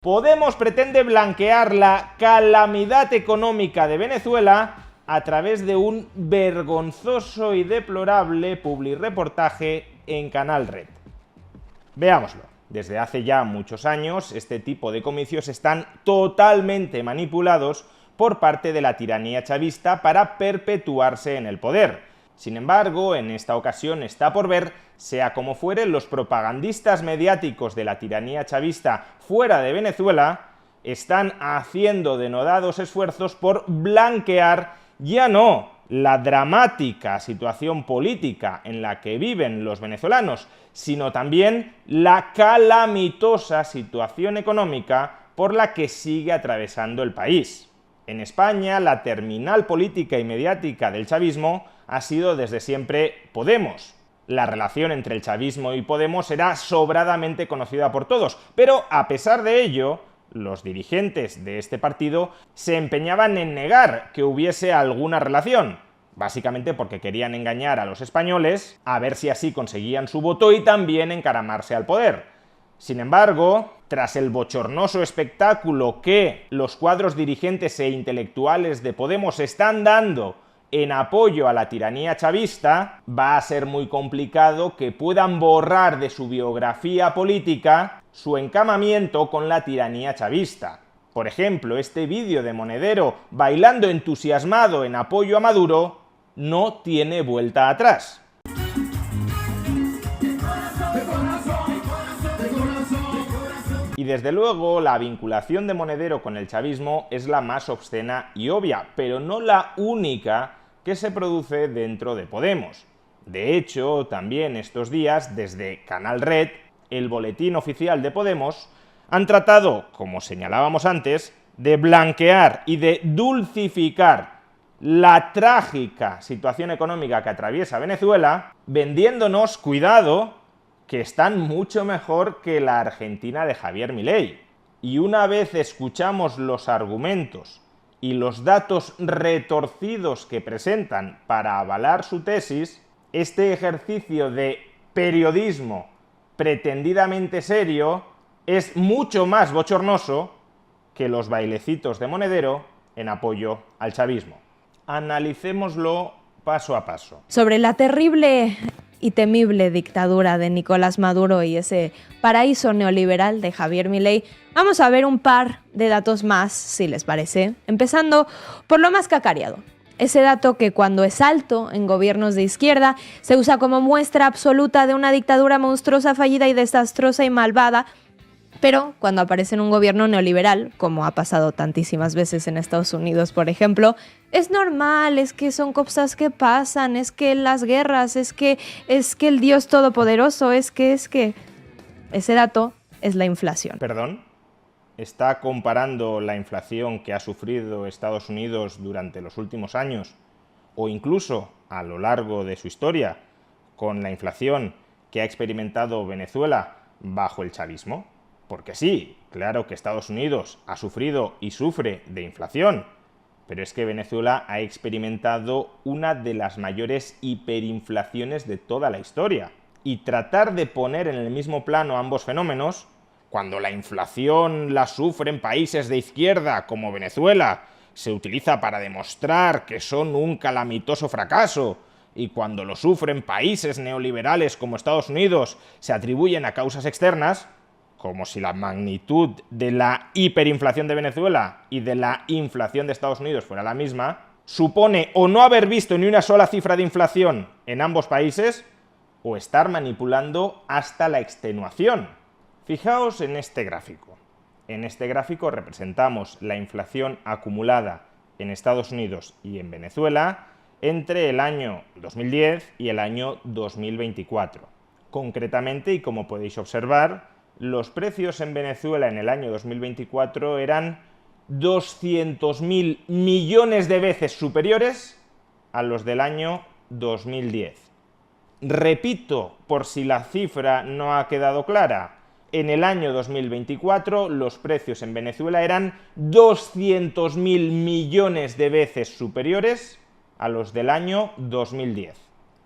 Podemos pretende blanquear la calamidad económica de Venezuela a través de un vergonzoso y deplorable publirreportaje en Canal Red. Veámoslo. Desde hace ya muchos años, este tipo de comicios están totalmente manipulados por parte de la tiranía chavista para perpetuarse en el poder. Sin embargo, en esta ocasión está por ver, sea como fuere, los propagandistas mediáticos de la tiranía chavista fuera de Venezuela están haciendo denodados esfuerzos por blanquear ya no la dramática situación política en la que viven los venezolanos, sino también la calamitosa situación económica por la que sigue atravesando el país. En España, la terminal política y mediática del chavismo ha sido desde siempre Podemos. La relación entre el chavismo y Podemos era sobradamente conocida por todos, pero a pesar de ello, los dirigentes de este partido se empeñaban en negar que hubiese alguna relación, básicamente porque querían engañar a los españoles, a ver si así conseguían su voto y también encaramarse al poder. Sin embargo, tras el bochornoso espectáculo que los cuadros dirigentes e intelectuales de Podemos están dando en apoyo a la tiranía chavista, va a ser muy complicado que puedan borrar de su biografía política su encamamiento con la tiranía chavista. Por ejemplo, este vídeo de Monedero bailando entusiasmado en apoyo a Maduro no tiene vuelta atrás. Y desde luego la vinculación de Monedero con el chavismo es la más obscena y obvia, pero no la única que se produce dentro de Podemos. De hecho, también estos días, desde Canal Red, el boletín oficial de Podemos, han tratado, como señalábamos antes, de blanquear y de dulcificar la trágica situación económica que atraviesa Venezuela, vendiéndonos, cuidado, que están mucho mejor que la Argentina de Javier Milei. Y una vez escuchamos los argumentos y los datos retorcidos que presentan para avalar su tesis, este ejercicio de periodismo pretendidamente serio es mucho más bochornoso que los bailecitos de Monedero en apoyo al chavismo. Analicémoslo paso a paso. Sobre la terrible y temible dictadura de Nicolás Maduro y ese paraíso neoliberal de Javier Milei, vamos a ver un par de datos más, si les parece, empezando por lo más cacareado. Ese dato que cuando es alto en gobiernos de izquierda se usa como muestra absoluta de una dictadura monstruosa, fallida y desastrosa y malvada, pero cuando aparece en un gobierno neoliberal, como ha pasado tantísimas veces en Estados Unidos, por ejemplo, es normal, es que son cosas que pasan, es que las guerras, es que el Dios Todopoderoso, es que ese dato es la inflación. ¿Perdón? ¿Está comparando la inflación que ha sufrido Estados Unidos durante los últimos años, o incluso a lo largo de su historia, con la inflación que ha experimentado Venezuela bajo el chavismo? Porque sí, claro que Estados Unidos ha sufrido y sufre de inflación, pero es que Venezuela ha experimentado una de las mayores hiperinflaciones de toda la historia. Y tratar de poner en el mismo plano ambos fenómenos, cuando la inflación la sufren países de izquierda como Venezuela, se utiliza para demostrar que son un calamitoso fracaso, y cuando lo sufren países neoliberales como Estados Unidos, se atribuyen a causas externas, como si la magnitud de la hiperinflación de Venezuela y de la inflación de Estados Unidos fuera la misma, supone o no haber visto ni una sola cifra de inflación en ambos países, o estar manipulando hasta la extenuación. Fijaos en este gráfico. En este gráfico representamos la inflación acumulada en Estados Unidos y en Venezuela entre el año 2010 y el año 2024. Concretamente, y como podéis observar, los precios en Venezuela en el año 2024 eran 200.000 millones de veces superiores a los del año 2010. Repito, por si la cifra no ha quedado clara, en el año 2024 los precios en Venezuela eran 200.000 millones de veces superiores a los del año 2010.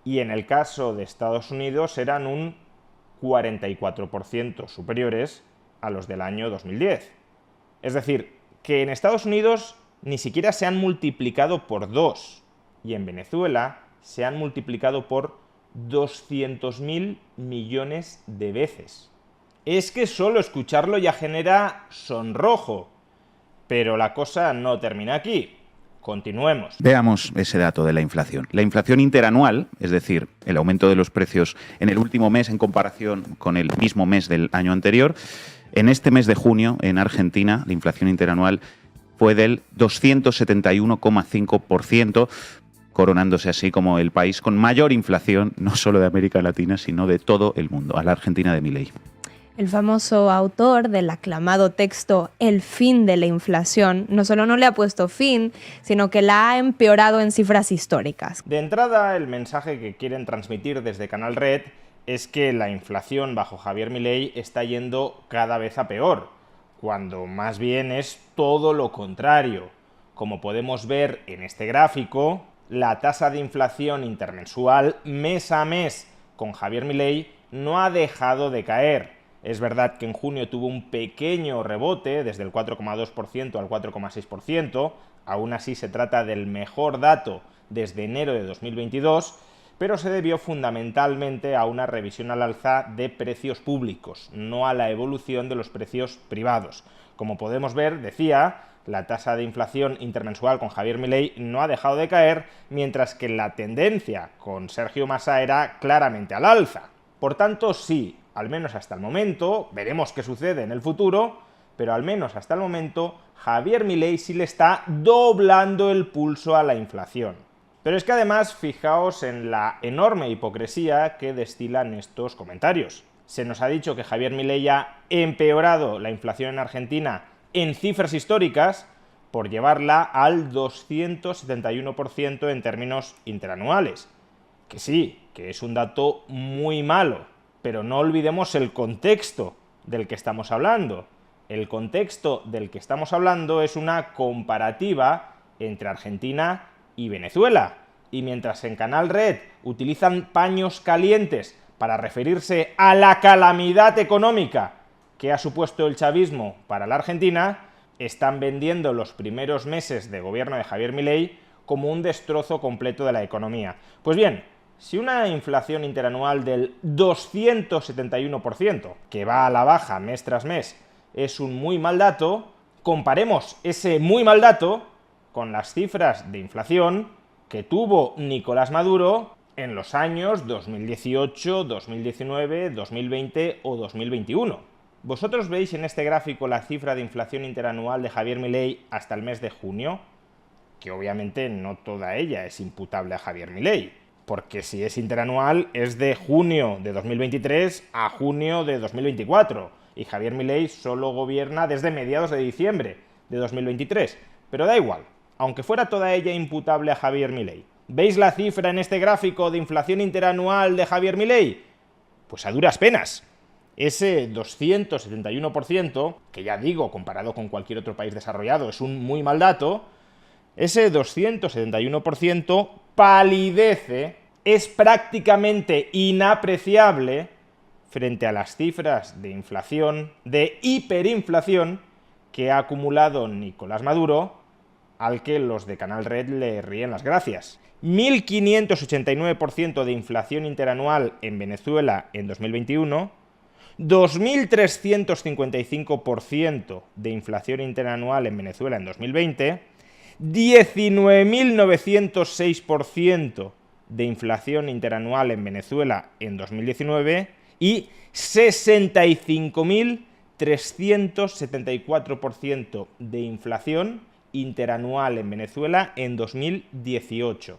Y en el caso de Estados Unidos eran un 44% superiores a los del año 2010. Es decir, que en Estados Unidos ni siquiera se han multiplicado por 2 y en Venezuela se han multiplicado por 200.000 millones de veces. Es que solo escucharlo ya genera sonrojo, pero la cosa no termina aquí. Continuemos. Veamos ese dato de la inflación. La inflación interanual, es decir, el aumento de los precios en el último mes en comparación con el mismo mes del año anterior, en este mes de junio, en Argentina, la inflación interanual fue del 271,5%, coronándose así como el país con mayor inflación, no solo de América Latina, sino de todo el mundo, a la Argentina de Milei. El famoso autor del aclamado texto El fin de la inflación no solo no le ha puesto fin, sino que la ha empeorado en cifras históricas. De entrada, el mensaje que quieren transmitir desde Canal Red es que la inflación bajo Javier Milei está yendo cada vez a peor, cuando más bien es todo lo contrario. Como podemos ver en este gráfico, la tasa de inflación intermensual mes a mes con Javier Milei no ha dejado de caer. Es verdad que en junio tuvo un pequeño rebote, desde el 4,2% al 4,6%, aún así se trata del mejor dato desde enero de 2022, pero se debió fundamentalmente a una revisión al alza de precios públicos, no a la evolución de los precios privados. Como podemos ver, decía, la tasa de inflación intermensual con Javier Milei no ha dejado de caer, mientras que la tendencia con Sergio Massa era claramente al alza. Por tanto, sí, al menos hasta el momento, veremos qué sucede en el futuro, pero al menos hasta el momento, Javier Milei sí le está doblando el pulso a la inflación. Pero es que además, fijaos en la enorme hipocresía que destilan estos comentarios. Se nos ha dicho que Javier Milei ha empeorado la inflación en Argentina en cifras históricas por llevarla al 271% en términos interanuales. Que sí, que es un dato muy malo, pero no olvidemos el contexto del que estamos hablando. El contexto del que estamos hablando es una comparativa entre Argentina y Venezuela. Y mientras en Canal Red utilizan paños calientes para referirse a la calamidad económica que ha supuesto el chavismo para la Argentina, están vendiendo los primeros meses de gobierno de Javier Milei como un destrozo completo de la economía. Pues bien, si una inflación interanual del 271%, que va a la baja mes tras mes, es un muy mal dato, comparemos ese muy mal dato con las cifras de inflación que tuvo Nicolás Maduro en los años 2018, 2019, 2020 o 2021. ¿Vosotros veis en este gráfico la cifra de inflación interanual de Javier Milei hasta el mes de junio? Que obviamente no toda ella es imputable a Javier Milei, porque si es interanual es de junio de 2023 a junio de 2024, y Javier Milei solo gobierna desde mediados de diciembre de 2023. Pero da igual, aunque fuera toda ella imputable a Javier Milei. ¿Veis la cifra en este gráfico de inflación interanual de Javier Milei? Pues a duras penas. Ese 271%, que ya digo, comparado con cualquier otro país desarrollado, es un muy mal dato, ese 271% palidece, es prácticamente inapreciable frente a las cifras de inflación, de hiperinflación, que ha acumulado Nicolás Maduro, al que los de Canal Red le ríen las gracias. 1.589% de inflación interanual en Venezuela en 2021, 2.355% de inflación interanual en Venezuela en 2020, 19.906% de inflación interanual en Venezuela en 2019 y 65.374% de inflación interanual en Venezuela en 2018.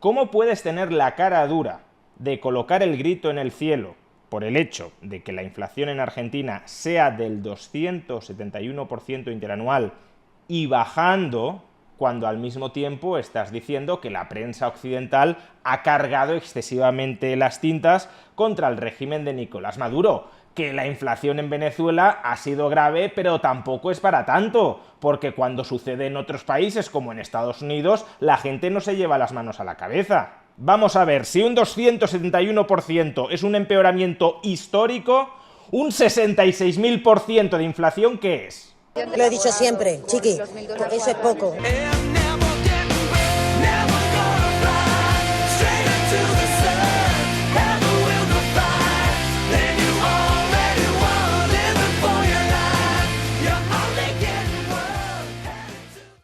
¿Cómo puedes tener la cara dura de colocar el grito en el cielo por el hecho de que la inflación en Argentina sea del 271% interanual y bajando, cuando al mismo tiempo estás diciendo que la prensa occidental ha cargado excesivamente las tintas contra el régimen de Nicolás Maduro? Que la inflación en Venezuela ha sido grave, pero tampoco es para tanto, porque cuando sucede en otros países como en Estados Unidos, la gente no se lleva las manos a la cabeza. Vamos a ver, si un 271% es un empeoramiento histórico, un 66.000% de inflación, ¿qué es? Lo he dicho siempre, chiqui, eso es poco.